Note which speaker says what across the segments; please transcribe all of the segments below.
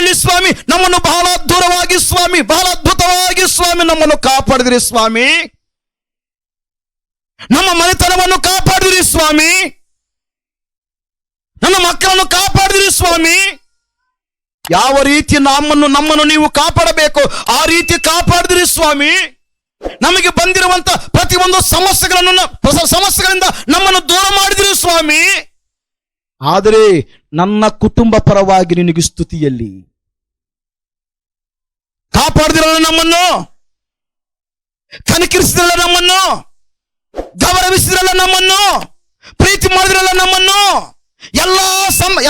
Speaker 1: ಮನೆಯಲ್ಲಿ ಸ್ವಾಮಿ ನಮ್ಮನ್ನು ಬಹಳ ದೂರವಾಗಿ ಸ್ವಾಮಿ, ಬಹಳ ಅದ್ಭುತವಾಗಿ ಸ್ವಾಮಿ ನಮ್ಮನ್ನು ಕಾಪಾಡಿದಿರಿ ಸ್ವಾಮಿ. ನಮ್ಮ ಮನೆತನವನ್ನು ಕಾಪಾಡಿದಿರಿ ಸ್ವಾಮಿ. ನನ್ನ ಮಕ್ಕಳನ್ನು ಕಾಪಾಡಿದಿರಿ ಸ್ವಾಮಿ. ಯಾವ ರೀತಿ ನಮ್ಮನ್ನು ನೀವು ಕಾಪಾಡಬೇಕು ಆ ರೀತಿ ಕಾಪಾಡಿದಿರಿ ಸ್ವಾಮಿ. ನಮಗೆ ಬಂದಿರುವಂತ ಪ್ರತಿಯೊಂದು ಸಮಸ್ಯೆಗಳಿಂದ ನಮ್ಮನ್ನು ದೂರ ಮಾಡಿದಿರಿ ಸ್ವಾಮಿ. ಆದರೆ ನನ್ನ ಕುಟುಂಬ ಪರವಾಗಿ ನಿನಗೆ ಸ್ತುತಿಯಲ್ಲಿ ಕಾಪಾಡಿದಿರಲ್ಲ, ನಮ್ಮನ್ನು ಕನಕರಿಸಿದ್ರಲ್ಲ, ನಮ್ಮನ್ನು ಗೌರವಿಸಿದ್ರಲ್ಲ, ನಮ್ಮನ್ನು ಪ್ರೀತಿ ಮಾಡಿದ್ರಲ್ಲ, ನಮ್ಮನ್ನು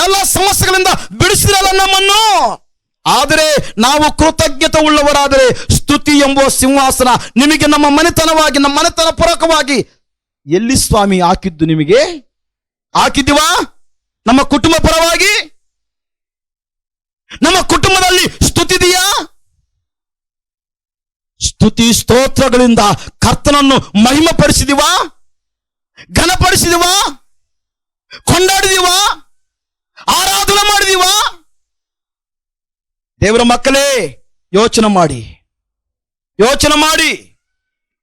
Speaker 1: ಎಲ್ಲ ಸಮಸ್ಯೆಗಳಿಂದ ಬಿಡಿಸಿದ್ರಲ್ಲ ನಮ್ಮನ್ನು. ಆದರೆ ನಾವು ಕೃತಜ್ಞತೆ ಉಳ್ಳವರಾದರೆ ಸ್ತುತಿ ಎಂಬುವ ಸಿಂಹಾಸನ ನಿಮಗೆ ನಮ್ಮ ಮನೆತನವಾಗಿ, ನಮ್ಮ ಮನೆತನ ಪೂರಕವಾಗಿ ಎಲ್ಲಿ ಸ್ವಾಮಿ ಹಾಕಿದ್ದು? ನಿಮಗೆ ಹಾಕಿದ್ದೀವಾ? ನಮ್ಮ ಕುಟುಂಬ ಪರವಾಗಿ ನಮ್ಮ ಕುಟುಂಬದಲ್ಲಿ ಸ್ತುತಿದೆಯಾ? ಸ್ತುತಿ ಸ್ತೋತ್ರಗಳಿಂದ ಕರ್ತನನ್ನು ಮಹಿಮಪಡಿಸಿದಿವಾ? ಘನಪಡಿಸಿದಿವಾ? ಕೊಂಡಾಡಿದಿವಾ? ಆರಾಧನೆ ಮಾಡಿದಿವಾ? ದೇವರ ಮಕ್ಕಳೇ, ಯೋಚನೆ ಮಾಡಿ.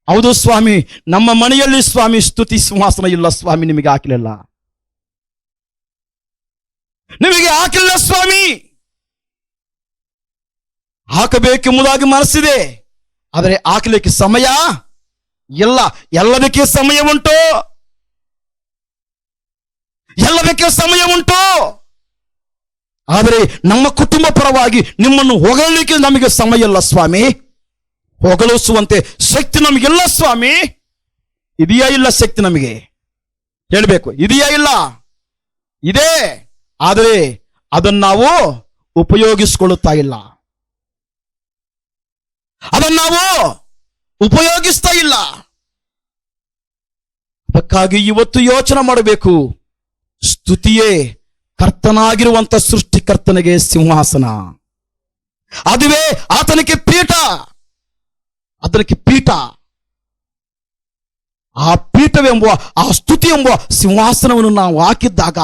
Speaker 1: ಹೌದು ಸ್ವಾಮಿ, ನಮ್ಮ ಮನೆಯಲ್ಲಿ ಸ್ವಾಮಿ ಸ್ತುತಿ ಸಿಂಹಾಸನ ಇಲ್ಲ ಸ್ವಾಮಿ. ನಿಮಗೆ ಹಾಕಲಿಲ್ಲ ಸ್ವಾಮಿ. ಹಾಕಬೇಕೆಂಬುದಾಗಿ ಮನಸ್ಸಿದೆ, ಆದರೆ ಹಾಕಲಿಕ್ಕೆ ಸಮಯ ಇಲ್ಲ. ಎಲ್ಲದಕ್ಕೆ ಸಮಯ ಉಂಟು, ಆದರೆ ನಮ್ಮ ಕುಟುಂಬ ಪರವಾಗಿ ನಿಮ್ಮನ್ನು ಹೊಗಳಲಿಕ್ಕೆ ನಮಗೆ ಸಮಯ ಇಲ್ಲ ಸ್ವಾಮಿ. ಹೊಗಳಿಸುವಂತೆ ಶಕ್ತಿ ನಮಗಿಲ್ಲ ಸ್ವಾಮಿ. ಇದೆಯಾ ಇಲ್ಲ ಶಕ್ತಿ? ನಮಗೆ ಹೇಳಬೇಕು, ಇದೆಯಾ ಇಲ್ಲ? ಇದೆ, ಆದರೆ ಅದನ್ನು ನಾವು ಉಪಯೋಗಿಸ್ತಾ ಇಲ್ಲ. ಅದಕ್ಕಾಗಿ ಇವತ್ತು ಯೋಚನೆ ಮಾಡಬೇಕು. ಸ್ತುತಿಯೇ ಕರ್ತನಾಗಿರುವಂತ ಸೃಷ್ಟಿಕರ್ತನಿಗೆ ಸಿಂಹಾಸನ, ಅದುವೇ ಆತನಿಗೆ ಪೀಠ. ಆ ಪೀಠವೆಂಬುವ, ಆ ಸ್ತುತಿ ಎಂಬುವ ಸಿಂಹಾಸನವನ್ನು ನಾವು ಹಾಕಿದ್ದಾಗ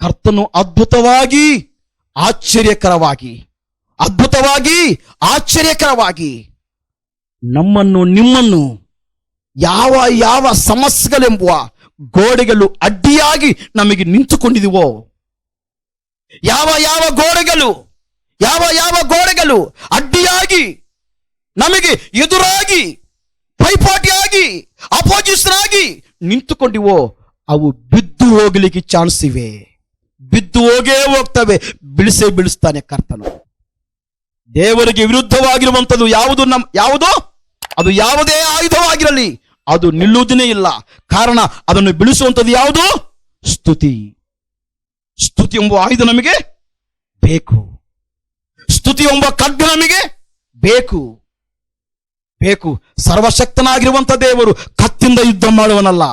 Speaker 1: ಕರ್ತನು ಅದ್ಭುತವಾಗಿ ಆಶ್ಚರ್ಯಕರವಾಗಿ ನಮ್ಮನ್ನು, ನಿಮ್ಮನ್ನು ಯಾವ ಸಮಸ್ಯೆಗಳೆಂಬುವ ಗೋಡೆಗಳು ಅಡ್ಡಿಯಾಗಿ ನಮಗೆ ನಿಂತುಕೊಂಡಿದೆವೋ, ಯಾವ ಗೋಡೆಗಳು ಅಡ್ಡಿಯಾಗಿ ನಮಗೆ ಎದುರಾಗಿ ಪೈಪೋಟಿಯಾಗಿ ಅಪೋಸಿಷನ್ ಆಗಿ ನಿಂತುಕೊಂಡಿವೋ, ಅವು ಬಿದ್ದು ಹೋಗಲಿಕ್ಕೆ ಚಾನ್ಸ್ ಇವೆ. ಬಿದ್ದು ಹೋಗ್ತವೆ. ಬಿಡಿಸ್ತಾನೆ ಕರ್ತನು. ದೇವರಿಗೆ ವಿರುದ್ಧವಾಗಿರುವಂಥದ್ದು ಯಾವುದು ಅದು ಯಾವುದೇ ಆಯುಧವಾಗಿರಲಿ ಅದು ನಿಲ್ಲುವುದೇ ಇಲ್ಲ. ಕಾರಣ ಅದನ್ನು ಬಿಡಿಸುವಂಥದ್ದು ಯಾವುದು? ಸ್ತುತಿ ಎಂಬ ಆಯುಧ ನಮಗೆ ಬೇಕು. ಸ್ತುತಿ ಎಂಬ ಖಡ್ಗ ನಮಗೆ ಬೇಕು. ಸರ್ವಶಕ್ತನಾಗಿರುವಂಥ ದೇವರು ಕತ್ತಿಂದ ಯುದ್ಧ ಮಾಡುವನಲ್ಲ,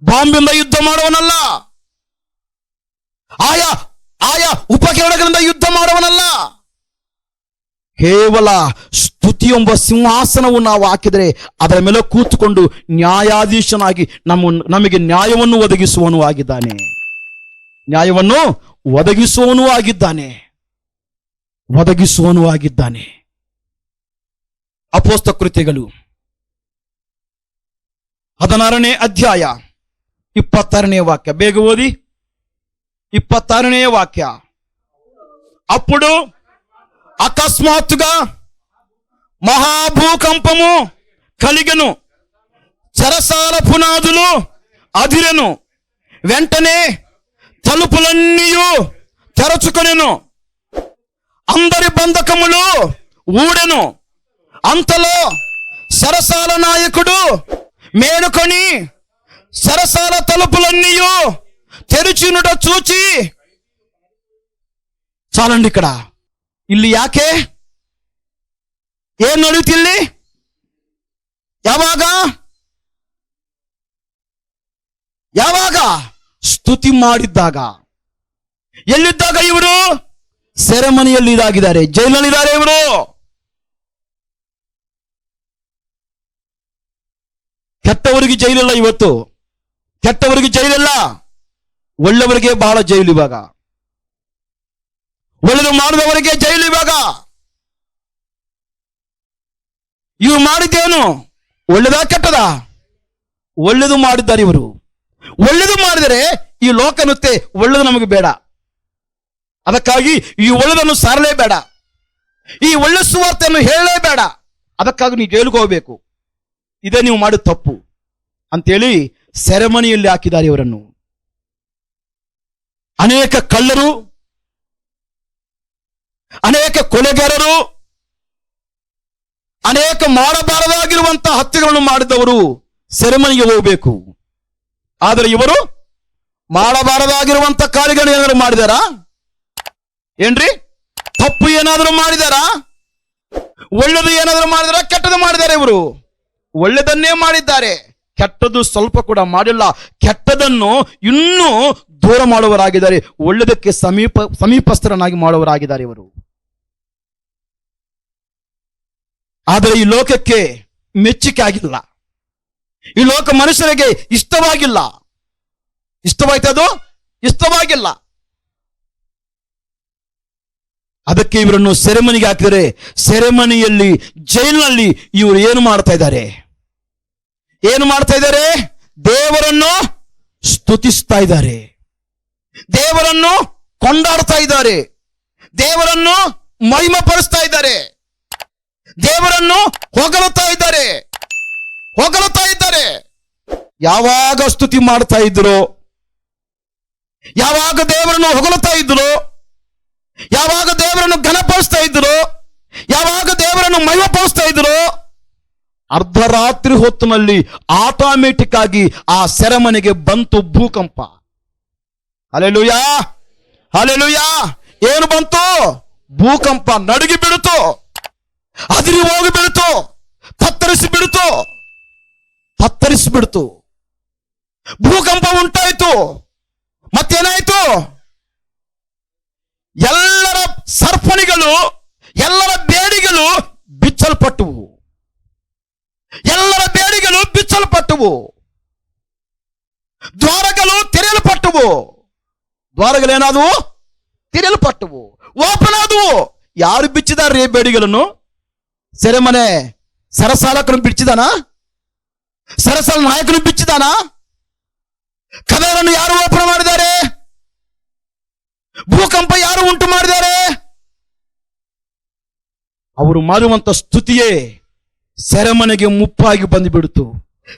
Speaker 1: ಬಾಂಬಿಂದ ಯುದ್ಧ ಮಾಡುವನಲ್ಲ, ಆಯಾ ಉಪಕರಣಗಳಿಂದ ಯುದ್ಧ ಮಾಡುವನಲ್ಲ. ಕೇವಲ ಸ್ತುತಿ ಎಂಬ ಸಿಂಹಾಸನವು ನಾವು ಹಾಕಿದರೆ ಅದರ ಮೇಲೆ ಕೂತುಕೊಂಡು ನ್ಯಾಯಾಧೀಶನಾಗಿ ನಮಗೆ ನ್ಯಾಯವನ್ನು ಒದಗಿಸುವನು ಆಗಿದ್ದಾನೆ. ಅಪೊಸ್ತಲ ಕೃತ್ಯಗಳು 16ನೇ ಅಧ್ಯಾಯ 26ನೇ ವಾಕ್ಯ. ಬೇಗ ಓದಿ. 26ನೇ ವಾಕ್ಯ. అప్పుడు అకస్మాత్తుగా మహాభూకంపము కలిగెను, చెరసాల పునాదులు అదిరెను, వెంటనే తలుపులన్నీ తెరచుకొనెను, అందరి బంధకములు ఊడెను. అంతలో సరసాల నాయకుడు మేలుకొని సరసాల తలుపులన్నీ తెరిచినుట చూచి, చాలండి ఇక్కడ. ಇಲ್ಲಿ ಯಾಕೆ? ಏನ್ ನಡೆಯುತ್ತಿಲ್ಲಿ? ಯಾವಾಗ ಸ್ತುತಿ ಮಾಡಿದ್ದಾಗ. ಎಲ್ಲಿದ್ದಾಗ? ಇವರು ಸೆರೆಮನಿಯಲ್ಲಿ ಇದಾಗಿದ್ದಾರೆ, ಜೈಲಿನಲ್ಲಿದ್ದಾರೆ ಇವರು. ಕೆಟ್ಟವರಿಗೆ ಜೈಲಿಲ್ಲ ಇವತ್ತು, ಕೆಟ್ಟವರಿಗೆ ಜೈಲಿಲ್ಲ, ಒಳ್ಳೆಯವರಿಗೆ ಬಹಳ ಜೈಲು ಇವಾಗ. ಒಳ್ಳೆದು ಮಾಡಿದವರಿಗೆ ಜೈಲು. ಇವಾಗ ಇವರು ಮಾಡಿದ್ದೇನು? ಒಳ್ಳೆದಾ ಕೆಟ್ಟದ? ಒಳ್ಳೆದು ಮಾಡಿದ್ದಾರೆ ಇವರು. ಒಳ್ಳೆದು ಮಾಡಿದರೆ ಈ ಲೋಕ ಅನ್ನುತ್ತೆ ಒಳ್ಳೆದು ನಮಗೆ ಬೇಡ, ಅದಕ್ಕಾಗಿ ಈ ಒಳ್ಳೆದನ್ನು ಸಾರಲೇಬೇಡ, ಈ ಒಳ್ಳೆ ಸುವಾರ್ತೆಯನ್ನು ಹೇಳಲೇಬೇಡ, ಅದಕ್ಕಾಗಿ ನೀವು ಜೈಲಿಗೆ ಹೋಗಬೇಕು, ಇದೇ ನೀವು ಮಾಡಿದ ತಪ್ಪು ಅಂತೇಳಿ ಸೆರೆಮನಿಯಲ್ಲಿ ಹಾಕಿದ್ದಾರೆ ಇವರನ್ನು. ಅನೇಕ ಕಳ್ಳರು, ಅನೇಕ ಕೊಲೆಗಾರರು, ಅನೇಕ ಮಾಡಬಾರದಾಗಿರುವಂತಹ ಹತ್ಯೆಗಳನ್ನು ಮಾಡಿದವರು ಸೆರೆಮನಿಗೆ ಹೋಗಬೇಕು. ಆದರೆ ಇವರು ಮಾಡಬಾರದಾಗಿರುವಂತ ಕಾರ್ಯಗಳನ್ನು ಏನಾದರೂ ಮಾಡಿದಾರಾ? ಏನ್ರಿ? ತಪ್ಪು ಏನಾದರೂ ಮಾಡಿದಾರಾ? ಒಳ್ಳೆದು ಏನಾದರೂ ಮಾಡಿದಾರ? ಕೆಟ್ಟದು ಮಾಡಿದ್ದಾರೆ. ಇವರು ಒಳ್ಳೆದನ್ನೇ ಮಾಡಿದ್ದಾರೆ, ಕೆಟ್ಟದ್ದು ಸ್ವಲ್ಪ ಕೂಡ ಮಾಡಿಲ್ಲ. ಕೆಟ್ಟದನ್ನು ಇನ್ನೂ ದೂರ ಮಾಡುವವರಾಗಿದ್ದಾರೆ, ಒಳ್ಳೆದಕ್ಕೆ ಸಮೀಪಸ್ಥರನ್ನಾಗಿ ಮಾಡುವವರಾಗಿದ್ದಾರೆ ಇವರು. ಆದರೆ ಈ ಲೋಕಕ್ಕೆ ಮೆಚ್ಚುಗೆ ಆಗಿಲ್ಲ, ಈ ಲೋಕ ಮನುಷ್ಯರಿಗೆ ಇಷ್ಟವಾಗಿಲ್ಲ. ಇಷ್ಟವಾಯ್ತದು? ಇಷ್ಟವಾಗಿಲ್ಲ. ಅದಕ್ಕೆ ಇವರನ್ನು ಸೆರೆಮನಿಗೆ ಹಾಕಿದರೆ, ಸೆರೆಮನಿಯಲ್ಲಿ, ಜೈಲಿನಲ್ಲಿ ಇವರು ಏನು ಮಾಡ್ತಾ ಇದ್ದಾರೆ? ಏನು ಮಾಡ್ತಾ ಇದ್ದಾರೆ? ದೇವರನ್ನು ಸ್ತುತಿಸ್ತಾ ಇದ್ದಾರೆ, ದೇವರನ್ನು ಕೊಂಡಾಡ್ತಾ ಇದ್ದಾರೆ, ದೇವರನ್ನು ಮಹಿಮೆಪಡಿಸ್ತಾ ಇದ್ದಾರೆ, ದೇವರನ್ನು ಹೊಗಳುತ್ತಾ ಇದ್ದಾರೆ, ಹೊಗಳುತ್ತಾ ಇದ್ದಾರೆ. ಯಾವಾಗ ಸ್ತುತಿ ಮಾಡ್ತಾ ಇದ್ರು, ಯಾವಾಗ ದೇವರನ್ನು ಹೊಗಳುತ್ತಾ ಇದ್ರು, ಯಾವಾಗ ದೇವರನ್ನು ಘನಪಡಿಸ್ತಾ ಇದ್ರು, ಯಾವಾಗ ದೇವರನ್ನು ಮಹಿಮೆಪಡಿಸ್ತಾ ಇದ್ರು, ಅರ್ಧರಾತ್ರಿ ಹೊತ್ತಿನಲ್ಲಿ ಆಟೋಮೆಟಿಕ್ ಆಗಿ ಆ ಸೆರೆಮನೆಗೆ ಬಂತು ಭೂಕಂಪ. Hallelujah, hallelujah. ಏನು ಬಂತು? ಭೂಕಂಪ. ನಡುಗಿ ಬಿಡುತ್ತು, ಅದಿರಿ ಹೋಗಿ ಬಿಡುತ್ತು, ತತ್ತರಿಸಿ ಬಿಡುತ್ತು, ತತ್ತರಿಸಿ ಬಿಡ್ತು. ಭೂಕಂಪ ಉಂಟಾಯಿತು. ಮತ್ತೇನಾಯಿತು? ಎಲ್ಲರ ಸರ್ಪಣಿಗಳು, ಎಲ್ಲರ ಬೇಡಿಗಳು ಬಿಚ್ಚಲ್ಪಟ್ಟವು, ಎಲ್ಲರ ಬೇಡಿಗಳು ಬಿಚ್ಚಲ್ಪಟ್ಟವು, ದ್ವಾರಗಳು ತೆರೆಯಲ್ಪಟ್ಟವು. ದ್ವಾರಗಳೇನಾದವು? ತೆರೆಯಲ್ಪಟ್ಟವು, ಓಪನ್ ಆದವು. ಯಾರು ಬಿಚ್ಚಿದಾರ್ರಿ ಬೇಡಿಗಳನ್ನು? ಸೆರೆಮನೆ ಸರಸಾಲಕನು ಬಿಚ್ಚಿದಾನ? ಸರಸಾಲ ನಾಯಕನು ಬಿಚ್ಚಿದಾನ? ಕದರನ್ನು ಯಾರು ಓಪನ್ ಮಾಡಿದ್ದಾರೆ? ಭೂಕಂಪ ಯಾರು ಉಂಟು ಮಾಡಿದ್ದಾರೆ? ಅವರು ಮಾಡುವಂತ ಸ್ತುತಿಯೇ ಸೆರೆಮನೆಗೆ ಮುಪ್ಪಾಗಿ ಬಂದುಬಿಡ್ತು,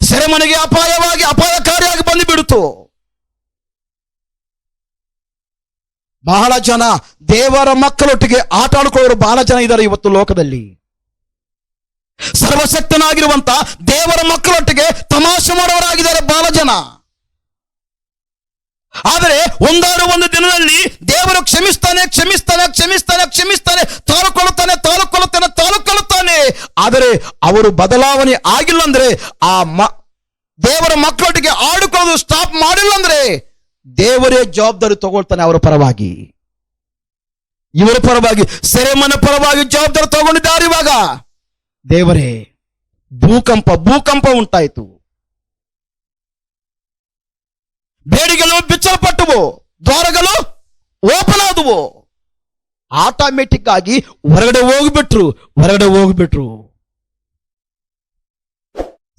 Speaker 1: ಸೆರೆಮನೆಗೆ ಅಪಾಯಕಾರಿಯಾಗಿ ಬಂದುಬಿಡ್ತು. ಬಹಳ ಜನ ದೇವರ ಮಕ್ಕಳೊಟ್ಟಿಗೆ ಆಟ ಆಡಿಕೊಳ್ಳೋರು ಬಹಳ ಜನ ಇದ್ದಾರೆ ಇವತ್ತು ಲೋಕದಲ್ಲಿ. ಸರ್ವಶಕ್ತನಾಗಿರುವಂತ ದೇವರ ಮಕ್ಕಳೊಟ್ಟಿಗೆ ತಮಾಷೆ ಮಾಡೋರಾಗಿದ್ದಾರೆ ಬಹಳ ಜನ. ಆದರೆ ಒಂದಾರು ಒಂದು ದಿನದಲ್ಲಿ ದೇವರು ಕ್ಷಮಿಸ್ತಾನೆ, ಕ್ಷಮಿಸ್ತಾನೆ, ಕ್ಷಮಿಸ್ತಾನೆ, ಕ್ಷಮಿಸ್ತಾನೆ, ತಾಳುಕೊಳ್ಳುತ್ತಾನೆ, ತಾಳುಕೊಳ್ಳುತ್ತಾನೆ, ತಾಳುಕೊಳ್ಳುತ್ತಾನೆ. ಆದರೆ ಅವರು ಬದಲಾವಣೆ ಆಗಿಲ್ಲ ಅಂದ್ರೆ, ಆ ದೇವರ ಮಕ್ಕಳೊಟ್ಟಿಗೆ ಆಡಿಕೊಳ್ಳೋದು ಸ್ಟಾಪ್ ಮಾಡಿಲ್ಲ ಅಂದ್ರೆ, ದೇವರೇ ಜವಾಬ್ದಾರಿ ತಗೊಳ್ತಾನೆ ಅವರ ಪರವಾಗಿ, ಇವರ ಪರವಾಗಿ, ಸೆರೆಮನೆ ಪರವಾಗಿ ಜವಾಬ್ದಾರಿ ತಗೊಂಡಿದ್ದಾರೆ. ಇವಾಗ ದೇವರೇ ಭೂಕಂಪ ಉಂಟಾಯಿತು, ಬೇಡಿಗಳು ಬಿಚ್ಚಲ್ಪಟ್ಟವು, ದ್ವಾರಗಳು ಓಪನ್ ಆದವು. ಆಟೋಮೆಟಿಕ್ ಆಗಿ ಹೊರಗಡೆ ಹೋಗ್ಬಿಟ್ರು.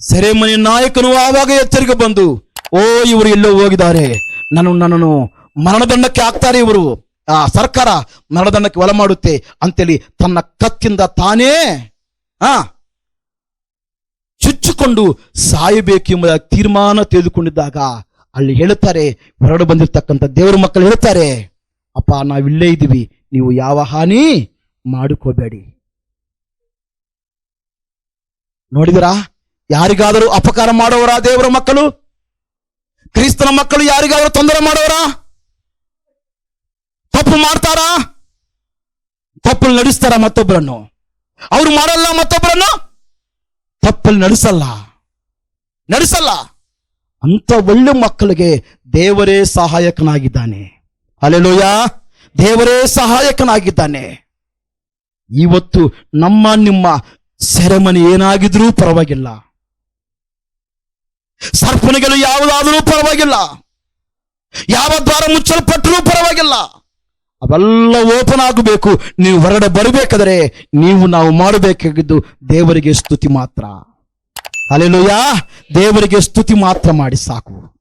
Speaker 1: ಸೆರೆಮನೆ ನಾಯಕನು ಆವಾಗ ಎಚ್ಚರಿಕೆ ಬಂದು, ಓ ಇವರು ಎಲ್ಲೋ ಹೋಗಿದ್ದಾರೆ, ನನ್ನನ್ನು ಮರಣದಂಡಕ್ಕೆ ಹಾಕ್ತಾರೆ ಇವರು, ಸರ್ಕಾರ ಮರಣದಂಡಕ್ಕೆ ಒಳ ಮಾಡುತ್ತೆ ಅಂತೇಳಿ ತನ್ನ ಕತ್ತಿಂದ ತಾನೇ ಚುಚ್ಚಿಕೊಂಡು ಸಾಯಬೇಕೆಂಬ ತೀರ್ಮಾನ ತೆಗೆದುಕೊಂಡಿದ್ದಾಗ ಅಲ್ಲಿ ಹೇಳುತ್ತಾರೆ, ಹೊರಗಡೆ ಬಂದಿರತಕ್ಕಂಥ ದೇವರ ಮಕ್ಕಳು ಹೇಳ್ತಾರೆ, ಅಪ್ಪ ನಾವಿಲ್ಲೇ ಇದ್ದೀವಿ, ನೀವು ಯಾವ ಹಾನಿ ಮಾಡಿಕೋಬೇಡಿ. ನೋಡಿದರಾ? ಯಾರಿಗಾದರೂ ಅಪಕಾರ ಮಾಡೋವರ ದೇವರ ಮಕ್ಕಳು, ಕ್ರಿಸ್ತನ ಮಕ್ಕಳು ಯಾರಿಗಾದರೂ ತೊಂದರೆ ಮಾಡೋರ? ತಪ್ಪು ಮಾಡ್ತಾರಾ? ತಪ್ಪಲ್ಲಿ ನಡೆಸ್ತಾರ ಮತ್ತೊಬ್ಬರನ್ನು? ಅವರು ಮಾಡಲ್ಲ, ಮತ್ತೊಬ್ಬರನ್ನು ತಪ್ಪಲ್ಲಿ ನಡೆಸಲ್ಲ. ಅಂತ ಒಳ್ಳೆ ಮಕ್ಕಳಿಗೆ ದೇವರೇ ಸಹಾಯಕನಾಗಿದ್ದಾನೆ. ಹಲ್ಲೆಲೂಯಾ, ದೇವರೇ ಸಹಾಯಕನಾಗಿದ್ದಾನೆ. ಇವತ್ತು ನಿಮ್ಮ ಸೆರೆಮನೆ ಏನಾಗಿದ್ರೂ ಪರವಾಗಿಲ್ಲ, ಸರ್ಪಣೆಗಳು ಯಾವುದಾದರೂ ಪರವಾಗಿಲ್ಲ, ಯಾವ ದ್ವಾರ ಮುಚ್ಚಲ್ಪಟ್ಟರೂ ಪರವಾಗಿಲ್ಲ, ಅವೆಲ್ಲ ಓಪನ್ ಆಗಬೇಕು. ನೀವು ಹೊರಗಡೆ ಬರಬೇಕಾದರೆ ನಾವು ಮಾಡಬೇಕಾಗಿದ್ದು ದೇವರಿಗೆ ಸ್ತುತಿ ಮಾತ್ರ. ಹಲ್ಲೆಲೂಯಾ. ದೇವರಿಗೆ ಸ್ತುತಿ ಮಾತ್ರ ಮಾಡಿ ಸಾಕು.